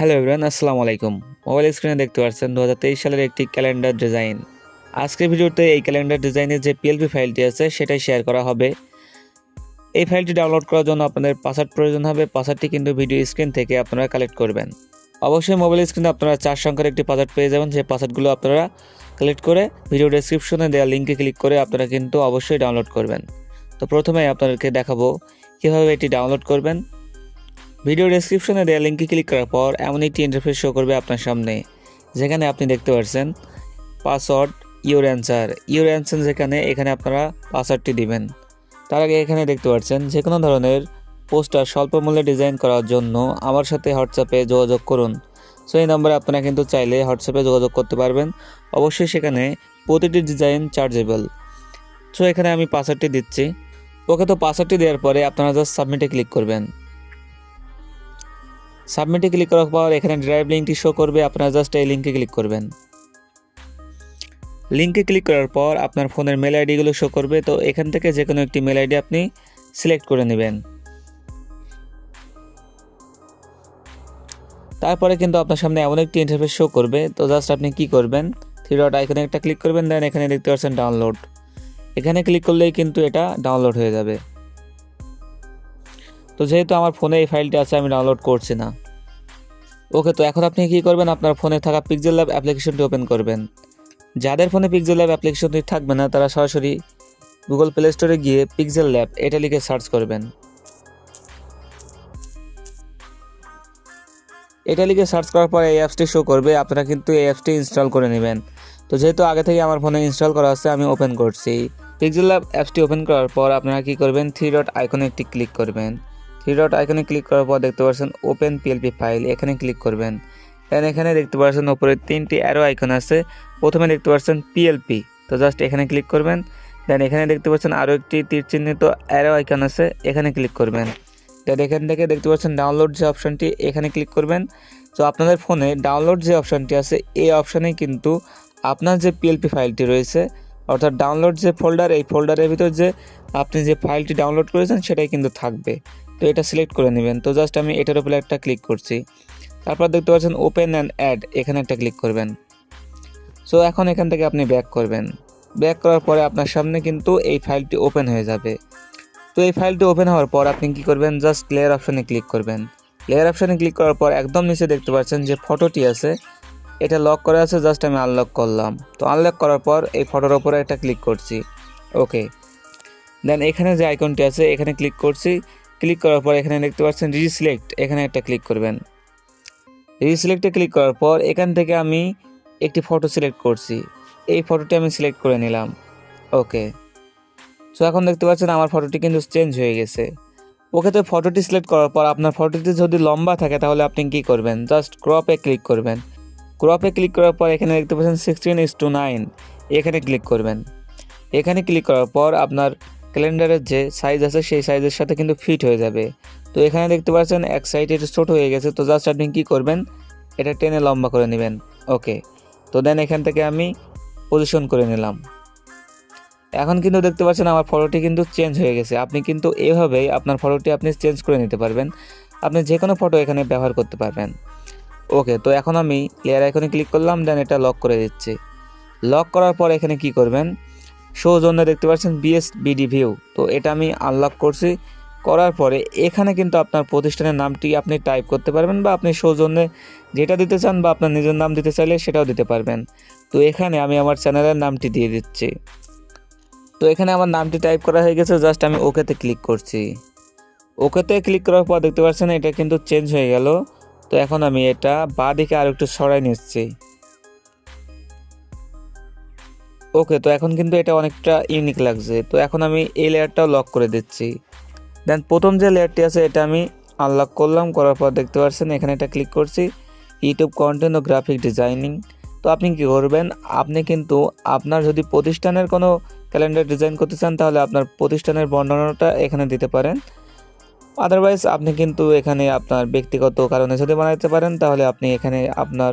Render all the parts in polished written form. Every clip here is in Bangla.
হ্যালো এভরিওয়ান, আসসালামু আলাইকুম। মোবাইল স্ক্রিনে দেখতে পাচ্ছেন 2023 সালের একটি ক্যালেন্ডার ডিজাইন। আজকের ভিডিওতে এই ক্যালেন্ডার ডিজাইনের যে পিএলপি ফাইলটি আছে সেটাই শেয়ার করা হবে। এই ফাইলটি ডাউনলোড করার জন্য আপনাদের পাসওয়ার্ড প্রয়োজন হবে। পাসওয়ার্ডটি কিন্তু ভিডিও স্ক্রিন থেকে আপনারা কালেক্ট করবেন। অবশ্যই মোবাইল স্ক্রিনে আপনারা 4 সংখ্যার একটি পাসওয়ার্ড পেয়ে যাবেন। সেই পাসওয়ার্ডগুলো আপনারা কালেক্ট করে ভিডিও ডেসক্রিপশনে দেওয়া লিঙ্কে ক্লিক করে আপনারা কিন্তু অবশ্যই ডাউনলোড করবেন। তো প্রথমে আপনাদেরকে দেখাবো কীভাবে এটি ডাউনলোড করবেন। ভিডিও ডেসক্রিপশনে দেওয়া লিঙ্কে ক্লিক করার পর এমন একটি ইন্টারফেস শো করবে আপনার সামনে, যেখানে আপনি দেখতে পাচ্ছেন পাসওয়ার্ড ইউর অ্যান্সার যেখানে এখানে আপনারা পাসওয়ার্ডটি দিবেন। তার আগে এখানে দেখতে পাচ্ছেন যে কোনো ধরনের পোস্টার স্বল্প মূল্যে ডিজাইন করার জন্য আমার সাথে হোয়াটসঅ্যাপে যোগাযোগ করুন। সো এই নম্বরে আপনারা কিন্তু চাইলে হোয়াটসঅ্যাপে যোগাযোগ করতে পারবেন। অবশ্যই সেখানে প্রতিটি ডিজাইন চার্জেবল। সো এখানে আমি পাসওয়ার্ডটি দিচ্ছি। ওকে, তো পাসওয়ার্ডটি দেওয়ার পরে আপনারা জাস্ট সাবমিটে ক্লিক করবেন। সাবমিটে ক্লিক করার পর এখানে ড্রাইভ লিঙ্কটি শো করবে। আপনারা জাস্ট এই লিঙ্কে ক্লিক করবেন। লিঙ্কে ক্লিক করার পর আপনার ফোনের মেল আইডিগুলো শো করবে। তো এখান থেকে যে কোনো একটি মেল আইডি আপনি সিলেক্ট করে নেবেন। তারপরে কিন্তু আপনার সামনে এমন একটি ইন্টারফেস শো করবে। তো জাস্ট আপনি কি করবেন, থ্রি ডট আইকনে একটা ক্লিক করবেন। দেন এখানে দেখতে পাচ্ছেন ডাউনলোড, এখানে ক্লিক করলেই কিন্তু এটা ডাউনলোড হয়ে যাবে। তো যেহেতু আমার ফোনে এই ফাইলটি আছে, আমি ডাউনলোড করছি না। ওকে, তো এখন আপনি কি করবেন, আপনার ফোনে থাকা পিক্সেল ল্যাব অ্যাপ্লিকেশনটি ওপেন করবেন। যাদের ফোনে পিক্সেল ল্যাব অ্যাপ্লিকেশনটি থাকবে না, তারা সরাসরি গুগল প্লে স্টোরে গিয়ে পিক্সেল ল্যাব এটা লিখে সার্চ করবেন। এটা লিখে সার্চ করার পর এই অ্যাপসটি শো করবে। আপনারা কিন্তু এই অ্যাপসটি ইনস্টল করে নেবেন। তো যেহেতু আগে থেকে আমার ফোনে ইনস্টল করা আছে, আমি ওপেন করছি। পিক্সেল ল্যাব অ্যাপসটি ওপেন করার পর আপনারা কি করবেন, থ্রি ডট আইকনে একটি ক্লিক করবেন। থ্রি ডট আইকনে ক্লিক করার পর দেখতে পাচ্ছেন ওপেন পিএলপি ফাইল, এখানে ক্লিক করবেন। দেন এখানে দেখতে পাচ্ছেন উপরে 3টি অ্যারো আইকন আছে। প্রথমে দেখতে পাচ্ছেন পিএলপি, তো জাস্ট এখানে ক্লিক করবেন। দেন এখানে দেখতে পাচ্ছেন আরও একটি তীর চিহ্নিত অ্যারো আইকন আছে, এখানে ক্লিক করবেন। দেন এখান থেকে দেখতে পাচ্ছেন ডাউনলোড যে অপশনটি, এখানে ক্লিক করবেন। তো আপনাদের ফোনে ডাউনলোড যে অপশনটি আছে, এই অপশানেই কিন্তু আপনার যে পিএলপি ফাইলটি রয়েছে, অর্থাৎ ডাউনলোড যে ফোল্ডার, এই ফোল্ডারের ভিতর যে আপনি যে ফাইলটি ডাউনলোড করেছেন সেটাই কিন্তু থাকবে। তো এটা সিলেক্ট করে নেবেন। তো জাস্ট আমি এটার উপরে একটা ক্লিক করছি। তারপর দেখতে পাচ্ছেন ওপেন অ্যান্ড অ্যাড, এখানে একটা ক্লিক করবেন। সো এখন এখান থেকে আপনি ব্যাক করবেন। ব্যাক করার পরে আপনার সামনে কিন্তু এই ফাইলটি ওপেন হয়ে যাবে। তো এই ফাইলটি ওপেন হওয়ার পর আপনি কি করবেন, জাস্ট লেয়ার অপশানে ক্লিক করবেন। লেয়ার অপশানে ক্লিক করার পর একদম নিচে দেখতে পাচ্ছেন যে ফটোটি আছে, এটা লক করা আছে, জাস্ট আমি আনলক করলাম। তো আনলক করার পর এই ফটোর ওপরে একটা ক্লিক করছি। ওকে, দেন এখানে যে আইকনটি আছে এখানে ক্লিক করছি। ক্লিক করার পর এখানে দেখতে পাচ্ছেন রিসিলেক্ট, এখানে একটা ক্লিক করবেন। রিসিলেক্টে ক্লিক করার পর এখান থেকে আমি একটি ফটো সিলেক্ট করছি। এই ফটোটি আমি সিলেক্ট করে নিলাম। ওকে, সো এখন দেখতে পাচ্ছেন আমার ফটোটি কিন্তু চেঞ্জ হয়ে গেছে। ওকে, তো ফটোটি সিলেক্ট করার পর আপনার ফটোটি যদি লম্বা থাকে তাহলে আপনি কি করবেন, জাস্ট ক্রপে ক্লিক করবেন। ক্রপে ক্লিক করার পর এখানে দেখতে পাচ্ছেন 16:9, এখানে ক্লিক করবেন। এখানে ক্লিক করার পর আপনার ক্যালেন্ডারের যে সাইজ আছে সেই সাইজের সাথে কিন্তু ফিট হয়ে যাবে। তো এখানে দেখতে পাচ্ছেন এক সাইডে এটা ছোটো হয়ে গেছে। তো জাস্ট আপনি কী করবেন, এটা টেনে লম্বা করে নেবেন। ওকে, তো দেন এখান থেকে আমি পজিশন করে নিলাম। এখন কিন্তু দেখতে পাচ্ছেন আমার ফটোটি কিন্তু চেঞ্জ হয়ে গেছে। আপনি কিন্তু এভাবেই আপনার ফটোটি আপনি চেঞ্জ করে নিতে পারবেন। আপনি যে কোনো ফটো এখানে ব্যবহার করতে পারবেন। ওকে, তো এখন আমি লেয়ার আইকনে ক্লিক করলাম। দেন এটা লক করে দিচ্ছি। লক করার পর এখানে কি করবেন, শো জন্য দেখতে পাচ্ছেন বিএসবিডি ভিউ, তো এটা আমি আনলক করছি। করার পরে এখানে কিন্তু আপনার প্রতিষ্ঠানের নামটি আপনি টাইপ করতে পারবেন, বা আপনি শো জন্য যেটা দিতে চান বা আপনার নিজের নাম দিতে চাইলে সেটাও দিতে পারবেন। তো এখানে আমি আমার চ্যানেলের নামটি দিয়ে দিচ্ছি। তো এখানে আমার নামটি টাইপ করা হয়ে গেছে, জাস্ট আমি ওকেতে ক্লিক করছি। ওকেতে ক্লিক করার পর দেখতে পাচ্ছেন এটা কিন্তু চেঞ্জ হয়ে গেল। তো এখন আমি এটা বাঁ দিকে আর একটু সরাই নিচ্ছি। ওকে, তো এখন কিন্তু এটা অনেকটা ইউনিক লাগছে। তো এখন আমি এই লেয়ারটাও লক করে দিচ্ছি। দেন প্রথম যে লেয়ারটি আছে এটা আমি আনলক করলাম। করার পর দেখতে পাচ্ছেন এখানে এটা ক্লিক করছি, ইউটিউব কন্টেন্ট ও গ্রাফিক ডিজাইনিং। তো আপনি কি করবেন, আপনি কিন্তু আপনার যদি প্রতিষ্ঠানের কোনো ক্যালেন্ডার ডিজাইন করতে চান তাহলে আপনার প্রতিষ্ঠানের বর্ণনাটা এখানে দিতে পারেন। আদারওয়াইজ আপনি কিন্তু এখানে আপনার ব্যক্তিগত কারণে যদি বানাতে পারেন তাহলে আপনি এখানে আপনার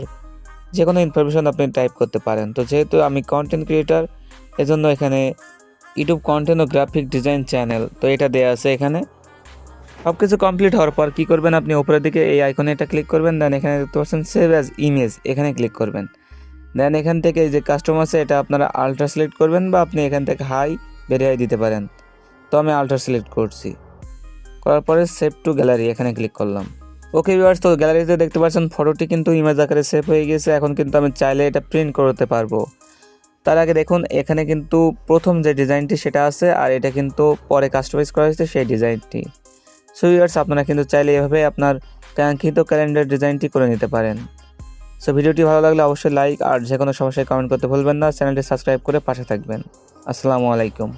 যে কোনো ইনফরমেশন আপনি টাইপ করতে পারেন। তো যেহেতু আমি কন্টেন্ট ক্রিয়েটার, এজন্য এখানে ইউটিউব কন্টেন্ট ও গ্রাফিক ডিজাইন চ্যানেল, তো এটা দেওয়া আছে এখানে। সব কিছু কমপ্লিট হওয়ার পর কী করবেন, আপনি উপরের দিকে এই আইকনে এটা ক্লিক করবেন, দেন এখানে দেখতে পাচ্ছেন সেভ অ্যাজ ইমেজ, এখানে ক্লিক করবেন। দেন এখান থেকে এই যে কাস্টম আছে এটা আপনারা আল্ট্রা সিলেক্ট করবেন বা আপনি এখান থেকে হাই বেরিয়ে দিতে পারেন। তো আমি আল্ট্রা সিলেক্ট করছি, করার পরে সেভ টু গ্যালারি এখানে ক্লিক করলাম। ওকে ভিউয়ার্স, তো গ্যালারিতে দেখতে পাচ্ছেন ফটোটি কিন্তু ইমেজ আকারে সেভ হয়ে গেছে। এখন কিন্তু আমি চাইলে এটা প্রিন্ট করতে পারবো। তার আগে দেখুন এখানে কিন্তু প্রথম যে ডিজাইনটি সেটা আছে, আর এটা কিন্তু পরে কাস্টমাইজ করা হয়েছে সেই ডিজাইনটি। সো ভিউয়ার্স, আপনারা কিন্তু চাইলে এভাবে আপনার কাঙ্ক্ষিত ক্যালেন্ডার ডিজাইনটি করে নিতে পারেন। সো ভিডিওটি ভালো লাগলে অবশ্যই লাইক আর যে কোনো সমস্যায় কমেন্ট করতে ভুলবেন না। চ্যানেলটি সাবস্ক্রাইব করে পাশে থাকবেন। আসসালামু আলাইকুম।